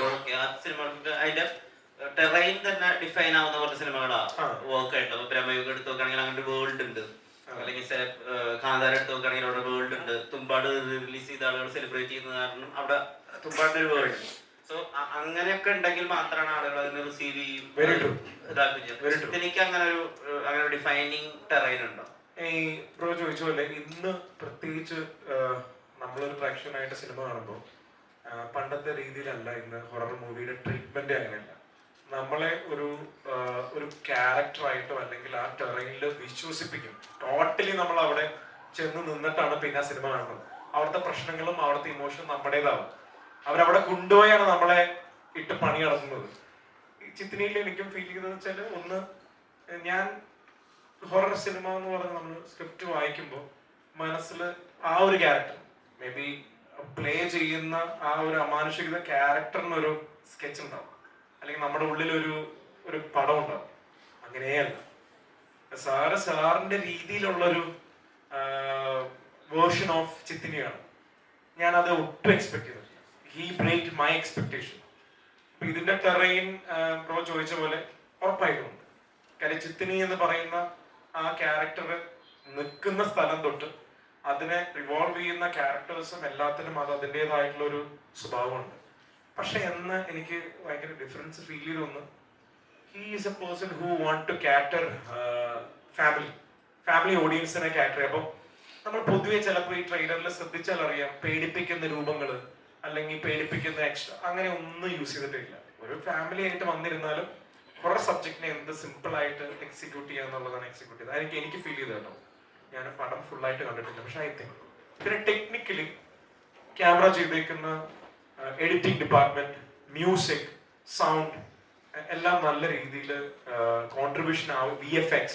Okay, ആ cinema അതിന്റെ terrain തന്നെ ഡിഫൈൻ ആവുന്ന കുറച്ച് സിനിമകളാണ് വർക്ക് ആയിട്ടുള്ളത്. ബ്രഹ്മയുഗം എടുത്ത് നോക്കുകയാണെങ്കിൽ അങ്ങനെ വേൾഡ് ഉണ്ട്, അല്ലെങ്കിൽ കാന്താര എടുത്ത് നോക്കുകയാണെങ്കിൽ അവിടെ വേൾഡ് ഉണ്ട്. തുമ്പാട് റിലീസ് ചെയ്ത ആളുകൾ സെലിബ്രേറ്റ് ചെയ്യുന്ന കാരണം അവിടെ തുമ്പാടിന്റെ ഒരു വേൾഡ്. സോ അങ്ങനെയൊക്കെ ഉണ്ടെങ്കിൽ മാത്രമാണ് ആളുകൾ അതിനെ റിസീവ് ചെയ്യും, ഇതാക്കുകയും. എനിക്ക് അങ്ങനെ ഒരു ഡിഫൈനിങ് ടെറൈൻ ഉണ്ടോ? ഈ ബ്രോ ചോദിച്ച പോലെ ഇന്ന് പ്രത്യേകിച്ച് നമ്മളൊരു പ്രേക്ഷകനായിട്ട് സിനിമ കാണുമ്പോൾ പണ്ടത്തെ രീതിയിലല്ല ഇന്ന് ഹൊറർ മൂവിയുടെ ട്രീറ്റ്മെന്റ്. അങ്ങനെയല്ല, നമ്മളെ ഒരു ക്യാരക്ടറായിട്ടോ അല്ലെങ്കിൽ ആ ടെറൈനിൽ വിശ്വസിപ്പിക്കും. ടോട്ടലി നമ്മൾ അവിടെ ചെന്ന് നിന്നിട്ടാണ് പിന്നെ ആ സിനിമ കാണുന്നത്. അവിടുത്തെ പ്രശ്നങ്ങളും അവിടുത്തെ ഇമോഷനും നമ്മുടേതാവും. അവരവിടെ കൊണ്ടുപോയാണ് നമ്മളെ ഇട്ട് പണി നടത്തുന്നത്. ഈ ചിത്രിയിൽ എനിക്കും ഫീൽ ചെയ്തതെന്ന് വെച്ചാൽ, ഒന്ന്, ഞാൻ ഹൊറർ സിനിമ എന്ന് പറഞ്ഞ് നമ്മൾ സ്ക്രിപ്റ്റ് വായിക്കുമ്പോൾ മനസ്സിൽ ആ ഒരു ക്യാരക്ടർ മേ ബി പ്ലേ ചെയ്യുന്ന ആ ഒരു അമാനുഷികത ക്യാരക്ടറിനൊരു സ്കെച്ച് ഉണ്ടാവും, അല്ലെങ്കിൽ നമ്മുടെ ഉള്ളിൽ ഒരു പടം ഉണ്ടാവും. അങ്ങനെയല്ല, സാറിന്റെ രീതിയിലുള്ളൊരു വേർഷൻ ഓഫ് ചിത്തിനിയാണ്. ഞാനത് ഒട്ടും എക്സ്പെക്ട് ചെയ്തിട്ടില്ല. He break my expectation. അപ്പൊ ഇതിന്റെ ടെറൈൻ ബ്രോ ചോദിച്ച പോലെ ഉറപ്പായിട്ടുണ്ട്. കാര്യം ചിത്തിനി എന്ന് പറയുന്ന ആ ക്യാരക്ടർ നിൽക്കുന്ന സ്ഥലം തൊട്ട് അതിനെ റിവോൾവ് ചെയ്യുന്ന ക്യാരക്ടേഴ്സും എല്ലാത്തിനും അത് അതിൻ്റെതായിട്ടുള്ള ഒരു സ്വഭാവമുണ്ട്. പക്ഷെ എന്ന് എനിക്ക് ഭയങ്കര ഡിഫറൻസ് ഫീൽ ചെയ്തൊന്ന്, he is a person who want to cater family ഓഡിയൻസിനെ കാറ്റർ ചെയ്യും. അപ്പം നമ്മൾ പൊതുവെ ചിലപ്പോൾ ഈ ട്രെയിലറിൽ ശ്രദ്ധിച്ചാൽ അറിയാം, പേടിപ്പിക്കുന്ന രൂപങ്ങൾ അല്ലെങ്കിൽ പേടിപ്പിക്കുന്ന എക്സ്ട്രാ അങ്ങനെ ഒന്നും യൂസ് ചെയ്തിട്ടില്ല. ഒരു ഫാമിലി ആയിട്ട് വന്നിരുന്നാലും ഹൊറർ സബ്ജക്റ്റിനെ എന്ത് സിമ്പിൾ ആയിട്ട് എക്സിക്യൂട്ട് ചെയ്യുക എന്നുള്ളതാണ് എക്സിക്യൂട്ട് ചെയ്തത്. എനിക്ക് ഫീൽ ചെയ്ത് കേട്ടോ. ഞാൻ പടം ഫുള്ളായിട്ട് കണ്ടിട്ടില്ല, പക്ഷെ ഐ തിങ്ക് പിന്നെ ടെക്നിക്കലി ക്യാമറ ചെയ്തേക്കുന്ന എഡിറ്റിംഗ് ഡിപ്പാർട്ട്മെന്റ്, മ്യൂസിക്, സൗണ്ട് എല്ലാം നല്ല രീതിയിൽ കോൺട്രിബ്യൂഷൻ VFX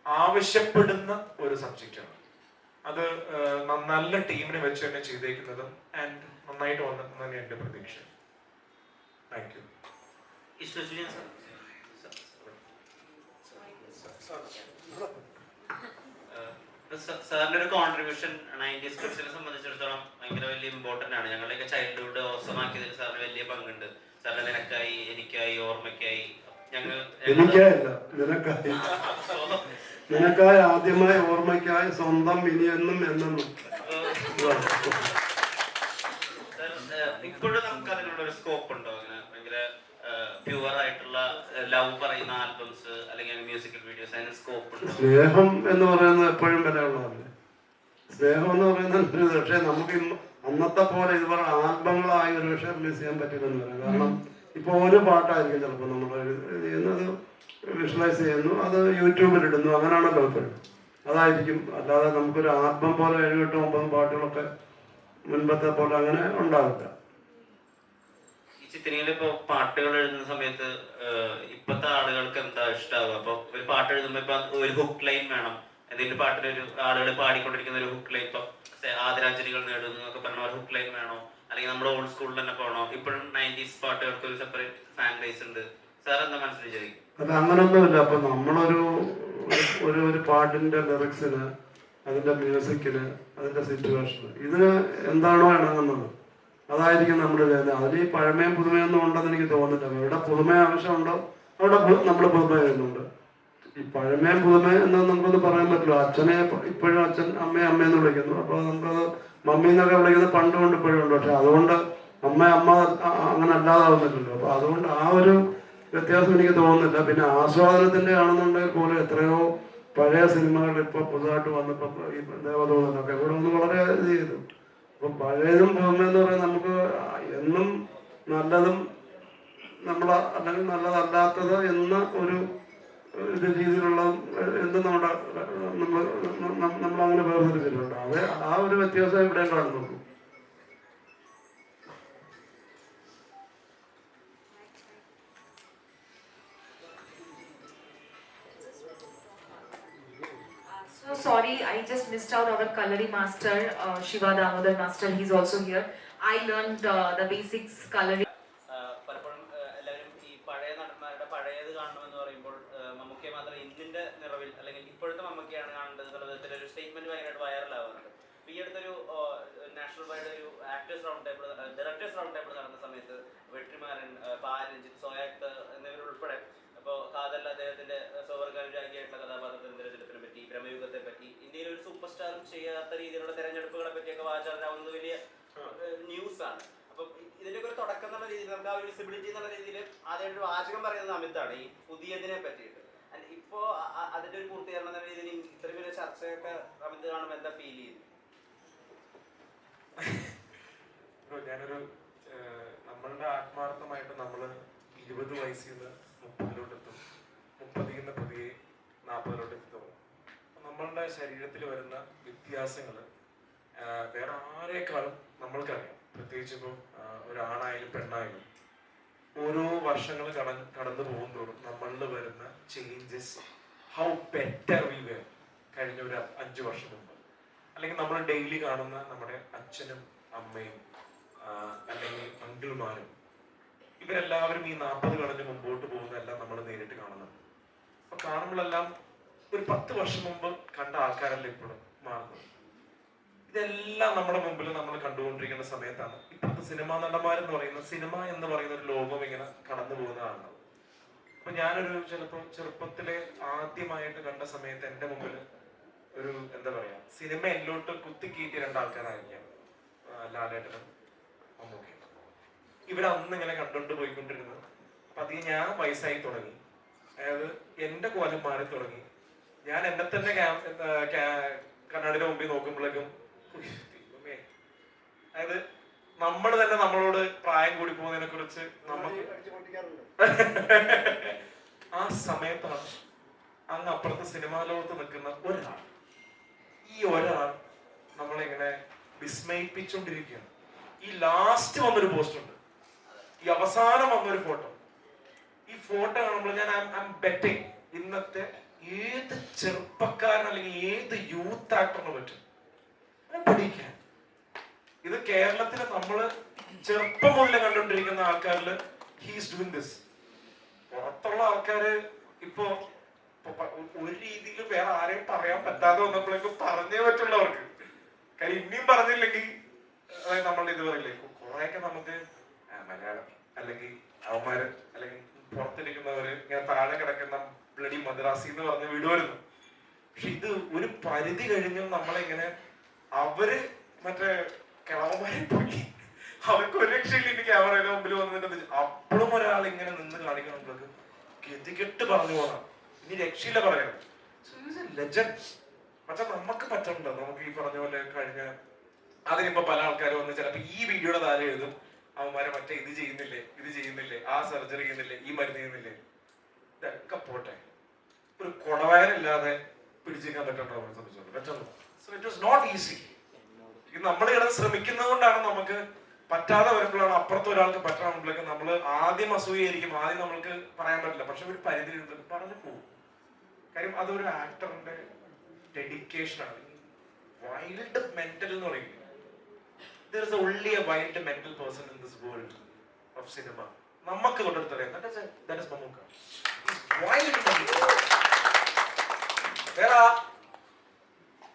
ആവശ്യപ്പെടുന്ന ഒരു സബ്ജക്റ്റാണ്. അത് നല്ല ടീമിനെ വെച്ച് തന്നെ ചെയ്തേക്കുന്നതും ആൻഡ് നന്നായിട്ട് വന്നിട്ടുണ്ടെന്ന് തന്നെ എൻ്റെ പ്രതീക്ഷ. Thank you. സാറിന്റെ ഒരു കോൺട്രിബ്യൂഷൻ 90s കിഡ്സിനെ സംബന്ധിച്ചിടത്തോളം ഭയങ്കര വലിയ ഇമ്പോർട്ടന്റ് ആണ്. ഞങ്ങളുടെയൊക്കെ ചൈൽഡ്ഹുഡ് ഓസമാക്കിയതിൽ സാറിന് വലിയ പങ്കുണ്ട്. സാറിന് നിനക്കായി, എനിക്കായി, ഓർമ്മയ്ക്കായി, നിനക്കായി, ആദ്യമായി, ഓർമ്മയ്ക്കായി, സ്വന്തം, ഇനിയെന്നും എന്നും. ഇപ്പോഴും നമുക്ക് അതിനുള്ള ഒരു സ്കോപ്പ് ഉണ്ടോ? അങ്ങനെ ഭയങ്കര പ്യുവർ ആയിട്ടുള്ള ലവ് പറയുന്ന ആൽബംസ് അല്ലെങ്കിൽ മ്യൂസിക്കൽ വീഡിയോസ്, അതിന് സ്കോപ്പ് ഉണ്ടോ? സ്നേഹം എന്ന് പറയുന്നത് എപ്പോഴും വിലയുള്ളതല്ലേ. സ്നേഹം എന്ന് പറയുന്നത്, പക്ഷേ നമുക്ക് അന്നത്തെ പോലെ ഇതുപോലെ ആൽബങ്ങളായി ഒരു പക്ഷേ റിലീസ് ചെയ്യാൻ പറ്റില്ലെന്ന് പറയാം. കാരണം ഇപ്പോൾ ഒരു പാട്ടായിരിക്കും ചിലപ്പോൾ നമ്മൾ ചെയ്യുന്നത്, വിഷ്വലൈസ് ചെയ്യുന്നു, അത് യൂട്യൂബിൽ ഇടുന്നു, അങ്ങനെയാണല്ലോ ഇപ്പോഴും. അതായിരിക്കും. അല്ലാതെ നമുക്കൊരു ആൽബം പോലെ 7, 8, 9 പാട്ടുകളൊക്കെ മുൻപത്തെ പോലെ അങ്ങനെ ഉണ്ടാവില്ല. ഈ ചിത്രയിൽ ഇപ്പൊ പാട്ടുകൾ എഴുതുന്ന സമയത്ത് ഇപ്പത്തെ ആളുകൾക്ക് എന്താ ഇഷ്ടാവുക? അപ്പൊ ഒരു പാട്ട് എഴുതുമ്പോ ഇപ്പൊ ഒരു ഹുക്ക് ലൈൻ വേണം. എന്തെങ്കിലും പാട്ടിലൊരു ആളുകൾ പാടിക്കൊണ്ടിരിക്കുന്ന ഒരു ഹുക്ക് ലൈൻ, ഇപ്പൊ ആദരാഞ്ജലികൾ നേടുന്നു എന്നൊക്കെ പറഞ്ഞ ഒരു ഹുക്ക് ലൈൻ വേണോ? അല്ലെങ്കിൽ നമ്മുടെ ഓൾഡ് സ്കൂളിൽ തന്നെ പോകണോ? ഇപ്പോഴും 90s പാട്ടുകൾക്ക് ഒരു സെപ്പറേറ്റ് ഫാൻ ബേസ് ഉണ്ട്. സാർ എന്താ മനസ്സിൽ വിചാരിക്കും? അല്ല, അങ്ങനൊന്നുമില്ല. അപ്പൊ നമ്മളൊരു ഒരു പാട്ടിന്റെ ലിറിക്സിന്, അതിന്റെ മ്യൂസിക്കിന്, അതിന്റെ സിറ്റുവേഷന്, ഇതിന് എന്താണോ ഇണങ്ങുന്നത് അതായിരിക്കും നമ്മൾ ചെയ്യുന്നത്. അതിൽ ഈ പഴമയും പുതുമയൊന്നും ഉണ്ടെന്ന് എനിക്ക് തോന്നുന്നില്ല. എവിടെ പുതുമ ആവശ്യമുണ്ടോ അവിടെ നമ്മൾ പുതുമ ചെയ്യുന്നുണ്ട്. ഈ പഴമയും പുതുമ എന്ന് നമുക്കൊന്ന് പറയാൻ പറ്റില്ല. അച്ഛനെ ഇപ്പോഴും അച്ഛൻ, അമ്മയെന്ന് വിളിക്കുന്നു. അപ്പോൾ നമുക്കത് മമ്മി എന്നൊക്കെ വിളിക്കുന്നത് പണ്ട് കൊണ്ട് ഇപ്പോഴും ഉണ്ട്. പക്ഷെ അതുകൊണ്ട് അമ്മ അങ്ങനെ അല്ലാതാവുന്നില്ലല്ലോ. അപ്പൊ അതുകൊണ്ട് ആ ഒരു വ്യത്യാസം എനിക്ക് തോന്നുന്നില്ല. പിന്നെ ആസ്വാദനത്തിന്റെ ആണെന്നുണ്ടെങ്കിൽ പോലും എത്രയോ പഴയ സിനിമകൾ ഇപ്പൊ പുതുതായിട്ട് വന്നപ്പോ ഈ ദേവദൂതനൊക്കെ ഇവിടെ ഒന്ന് വളരെ ഇത് ചെയ്തു. അപ്പൊ പഴയതും പുതുമെന്ന് പറയുന്നത് നമുക്ക് എന്നും നല്ലതും അല്ലെങ്കിൽ നല്ലതല്ലാത്തത് എന്ന ഒരു ഇത് രീതിയിലുള്ള എന്തും നമ്മളങ്ങനെ വേർതിരിച്ചിട്ടുണ്ട്. അത് ആ ഒരു വ്യത്യാസം ഇവിടെ കാണുന്നുള്ളൂ. So sorry, I just missed out our Kalari master, Shiva Damodar master. He's also here. I learned the basics Kalari. പലപ്പോഴും എല്ലാവരും ഈ പഴയ നടന്മാരുടെ പഴയത് കാണണമെന്ന് പറയുമ്പോൾ മമ്മൂക്കയെ മാത്രം ഇന്ത്യന്റെ നിറവിൽ അല്ലെങ്കിൽ ഇപ്പോഴത്തെ മമ്മൂക്കയാണ് കാണേണ്ടത് എന്നുള്ള വിധത്തിലൊരു സ്റ്റേറ്റ്മെന്റ് ഭയങ്കരമായിട്ട് വൈറലാവുന്നുണ്ട്. ഈ അടുത്തൊരു നാഷണൽ വൈഡ് ഒരു actors round table, directors round table നടന്ന സമയത്ത് വെട്രിമാരൻ മേനൻ, പാൽ, രഞ്ജിത്ത്, സോയ അക്തർ എന്നിവരുൾപ്പെടെ അപ്പോൾ കാതൽ അദ്ദേഹത്തിന്റെ സ്വവർഗാനുരാഗിയായിട്ടുള്ള കഥാപാത്രത്തിന്റെ തിരഞ്ഞെടുപ്പിനെ പറ്റി, ബ്രഹ്മയുഗത്തെ പറ്റി, ഇന്ത്യയിൽ ഒരു സൂപ്പർ സ്റ്റാറും ചെയ്യാത്ത രീതിയിലുള്ള തെരഞ്ഞെടുപ്പുകളെ പറ്റിയൊക്കെ വാചാലാവുന്നത് വലിയ ന്യൂസ് ആണ്. അപ്പം ഇതിന്റെയൊക്കെ ഒരു തുടക്കം എന്നുള്ള രീതിയിൽ നമുക്ക് ആ ഒരു വിസിബിലിറ്റി എന്നുള്ള രീതിയിൽ ആദ്യമായിട്ട് ഒരു വാചകം പറയുന്നത് അമിതാണ് ഈ പുതിയതിനെ പറ്റിയിട്ട്. ഇപ്പോ അതിന്റെ ഒരു പൂർത്തീകരണം എന്ന രീതിയിൽ ഇത്രയും വലിയ ചർച്ചയൊക്കെ അമിത് കാണുമ്പോൾ എന്താ ഫീൽ ചെയ്യുന്നത്? ഞാനൊരു നമ്മളുടെ ആത്മാർത്ഥമായിട്ട് നമ്മള് 20 വയസ്സിൽ നിന്ന് 30-ലോട്ടെത്തും, 30-ൽ നിന്ന് പതിയെ 40-ലോട്ട് എത്തും. നമ്മളുടെ ശരീരത്തിൽ വരുന്ന വ്യത്യാസങ്ങൾ വേറെ ആരെക്കാളും നമ്മൾക്കറിയാം. പ്രത്യേകിച്ച് ഇപ്പോൾ ഒരാണായാലും പെണ്ണായാലും ഓരോ വർഷങ്ങൾ കടന്നു പോകുന്നതോറും നമ്മളിൽ വരുന്ന changes, how better we were കഴിഞ്ഞ ഒരു 5 വർഷം മുമ്പ്, അല്ലെങ്കിൽ നമ്മൾ ഡെയിലി കാണുന്ന നമ്മുടെ അച്ഛനും അമ്മയും അല്ലെങ്കിൽ അങ്കിൾമാരും, ഇവരെല്ലാവരും ഈ 40 കടന്ന് മുമ്പോട്ട് പോകുന്നതെല്ലാം നമ്മൾ നേരിട്ട് കാണുന്നുണ്ട്. അപ്പൊ കാണുമ്പോഴെല്ലാം ഒരു 10 വർഷം മുമ്പ് കണ്ട ആൾക്കാരല്ല ഇപ്പോഴും മാറുന്നത്. ഇതെല്ലാം നമ്മുടെ മുമ്പിൽ നമ്മൾ കണ്ടുകൊണ്ടിരിക്കുന്ന സമയത്താണ് ഇപ്പോഴത്തെ സിനിമാ നടന്മാരെന്ന് പറയുന്ന, സിനിമ എന്ന് പറയുന്ന ഒരു ലോകം ഇങ്ങനെ കടന്നു പോകുന്നതാണ്. അപ്പൊ ഞാനൊരു ചിലപ്പോൾ ചെറുപ്പത്തിലെ ആദ്യമായിട്ട് കണ്ട സമയത്ത് എൻ്റെ മുമ്പിൽ ഒരു എന്താ പറയാ, സിനിമ എന്നിലോട്ട് കുത്തിക്കീറ്റിയ 2 ആൾക്കാരായിരിക്കാം ലാലേട്ടനും മമ്മൂക്കയും. ഇവിടെ അന്ന് ഇങ്ങനെ കണ്ടോണ്ട് പോയിക്കൊണ്ടിരുന്നത്. അപ്പൊ അതിന് ഞാൻ വയസ്സായി തുടങ്ങി, അതായത് എന്റെ കോലം മാറി തുടങ്ങി. ഞാൻ എന്നെ തന്നെ കണ്ണാടിയുടെ മുമ്പിൽ നോക്കുമ്പോഴേക്കും അതായത് നമ്മൾ തന്നെ നമ്മളോട് പ്രായം കൂടി പോകുന്നതിനെ കുറിച്ച് നമുക്ക് ആ സമയത്താണ് അങ്ങ് അപ്പുറത്തെ സിനിമാ ലോകത്ത് നിൽക്കുന്ന ഒരാൾ നമ്മളിങ്ങനെ വിസ്മയിപ്പിച്ചുകൊണ്ടിരിക്കുകയാണ്. ഈ ലാസ്റ്റ് വന്നൊരു പോസ്റ്റ് ഉണ്ട്, ഈ അവസാനം വന്നൊരു ഫോട്ടോ. ഈ ഫോട്ടോ കാണുമ്പോൾ ഞാൻ ഐ എം ബെറ്റിംഗ് ഇന്നത്തെ ഏത് ചെറുപ്പക്കാരൻ അല്ലെങ്കിൽ ഏത് യൂത്ത് ആക്ടറിന് പറ്റും പഠിക്കാൻ. ഇത് കേരളത്തില് നമ്മള് ചെറുപ്പം മുതലേ കണ്ടുകൊണ്ടിരിക്കുന്ന ആൾക്കാരിൽ ഹീസ് ഡൂയിങ് ദിസ്. പുറത്തുള്ള ആൾക്കാര് ഇപ്പൊ ഒരു രീതിയിൽ വേറെ ആരെയും പറയാൻ പറ്റാതെ വന്നപ്പോഴേക്കും പറഞ്ഞേ പറ്റുള്ളവർക്ക്. കാര്യം ഇനിയും പറഞ്ഞില്ലെങ്കിൽ അതായത് നമ്മൾ ഇത് പറയില്ലേ, കുറെയൊക്കെ നമുക്ക് മലയാളം അല്ലെങ്കിൽ അവന്മാര് അല്ലെങ്കിൽ പുറത്തിരിക്കുന്നവര് ഇങ്ങനെ താഴെ കിടക്കുന്ന ബ്ലഡി മദ്രാസി എന്ന് പറഞ്ഞ് വിടുമായിരുന്നു. പക്ഷെ ഇത് ഒരു പരിധി കഴിഞ്ഞും നമ്മളിങ്ങനെ അവര് മറ്റേ കിളവന്മാരെ പോയി അവർക്ക് ഒരു രക്ഷയില്ല. ഇനി ക്യാമറയുടെ മുമ്പിൽ വന്നിട്ട് അപ്പോഴും ഒരാൾ ഇങ്ങനെ നിന്ന് കാണിക്കണം, ഗതികെട്ട് പറഞ്ഞു പോകാം, ഇനി രക്ഷയില്ല പറയണം. ലെജൻഡ്. പക്ഷെ നമുക്ക് പറ്റുന്നുണ്ടോ? നമുക്ക് ഈ പറഞ്ഞ പോലെ കഴിഞ്ഞ അതിനിപ്പോ പല ആൾക്കാർ വന്ന് ചിലപ്പോ ഈ വീഡിയോയുടെ താഴെ എഴുതും, അവന്മാരെ മറ്റേ ഇത് ചെയ്യുന്നില്ലേ, ആ സർജറി ചെയ്യുന്നില്ലേ, ഈ മരുന്ന് ചെയ്യുന്നില്ലേ. ഇതൊക്കെ പോട്ടെ, ഒരു കൊടവയറില്ലാതെ പിടിച്ചേക്കാൻ പറ്റുന്നുണ്ടോ? അവരെ സംബന്ധിച്ചോളൂ പറ്റുന്നു. So it was not easy. ഇത് നമ്മൾ കിടന്ന് ശ്രമിക്കുന്നത് കൊണ്ടാണ് നമുക്ക് പറ്റാതെ വരുമ്പോഴാണ് അപ്പുറത്ത് ഒരാൾക്ക് പറ്റണമെങ്കിലൊക്കെ നമ്മൾ ആദ്യം അസൂയായിരിക്കും, ആദ്യം നമ്മൾക്ക് പറയാൻ പറ്റില്ല. പക്ഷെ ഒരു പരിധി പറഞ്ഞു പോകും. കാര്യം അതൊരു ആക്ടറിന്റെ ഡെഡിക്കേഷൻ ആണ്. വൈൽഡ് മെന്റൽ എന്ന് പറയുന്നത്, there is only a wild mental person in this world of cinema. നമുക്ക് തൊട്ടടുത്തറിയാം, that is Mammukka. Wild mental. വേറെ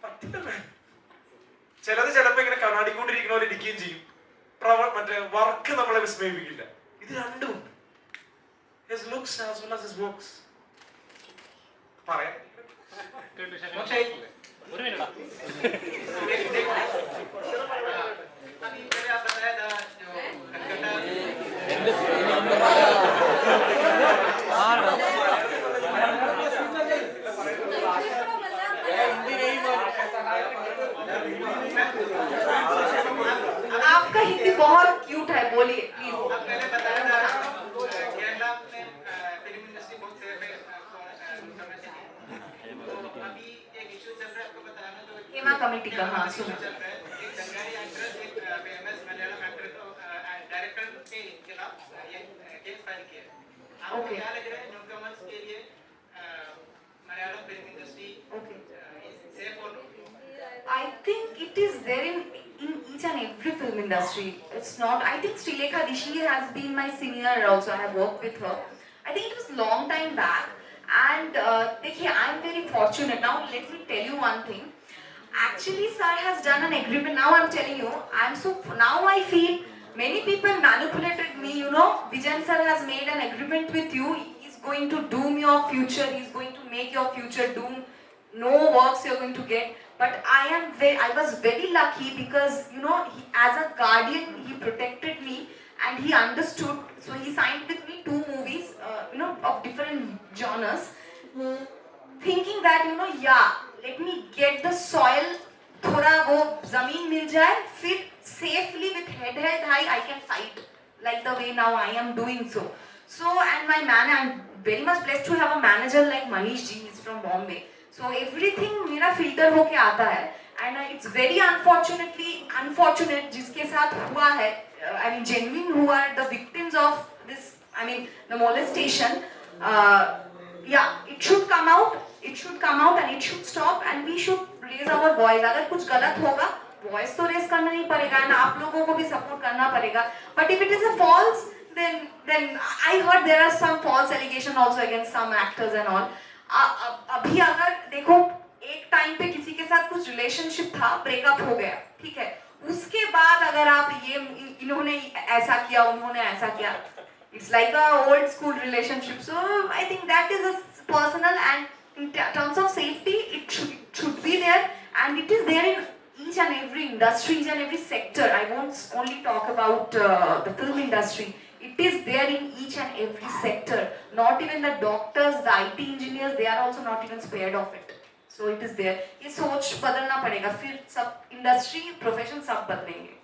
പറ്റില്ല. ചിലത് ചിലപ്പോ ഇങ്ങനെ കണ്ണാടിക്കൊണ്ടിരിക്കുന്നവർ ഇരിക്കുകയും ചെയ്യും. മറ്റേ വർക്ക് നമ്മളെ വിസ്മയിപ്പിക്കില്ല. ഇത് രണ്ടും his looks as well as his works. പറയാം ഒരു മിനിറ്റ് आपका हिंदी बहुत क्यूट है, बोलिए प्लीज। हेमा कमेटी का, हाँ सुना। Okay. I think it is there in each and every film industry. It's not. I think Srilekha Rishi has been my senior also. I have worked with her. I think it was long time back. And I am very fortunate. Now let me tell you one thing. Actually, sir has done an agreement. Now I'm telling you, now I feel many people manipulated me, you know. Vijayan sir has made an agreement with you. He's going to doom your future. He's going to make your future doom. No works you're going to get. But I was very lucky because, you know, as a guardian, he protected me and he understood. So he signed with me 2 movies, you know, of different genres, thinking that, you know, yeah, let me get the soil, thoda wo zameen mil jaye, fir safely with head held high I can fight like the way now I am doing so. So, and my man, I'm very much blessed to have a manager like Manish ji. He's from Bombay. So everything मेरा filter होके आता है. And it's very unfortunate जिसके साथ हुआ है, I mean genuine हुआ है, the victims of this, I mean the molestation, yeah, it should come out and it should stop and we should raise our voice. अगर कुछ गलत होगा voice तो raise करना ही पड़ेगा and आप लोगों को भी support करना पड़ेगा. But if it is a false, then I heard there are some false allegations also against some actors and all. अभी अगर देखो एक टाइम पे किसी के साथ कुछ रिलेशनशिप था, ब्रेकअप हो गया, ठीक है, उसके बाद अगर आप ये इन्होंने ऐसा किया उन्होंने ऐसा किया, it's like a old school relationship. So I think that is a personal, and in terms of safety it should be there, and it is there in each and every industry, each and every sector. I won't only talk about the film industry. It is there in each and every sector. Not even the doctors, the IT engineers, they are also not even spared of it. So it is there. ये सोच बदलना पड़ेगा, फिर सब industry profession सब बदलेंगे.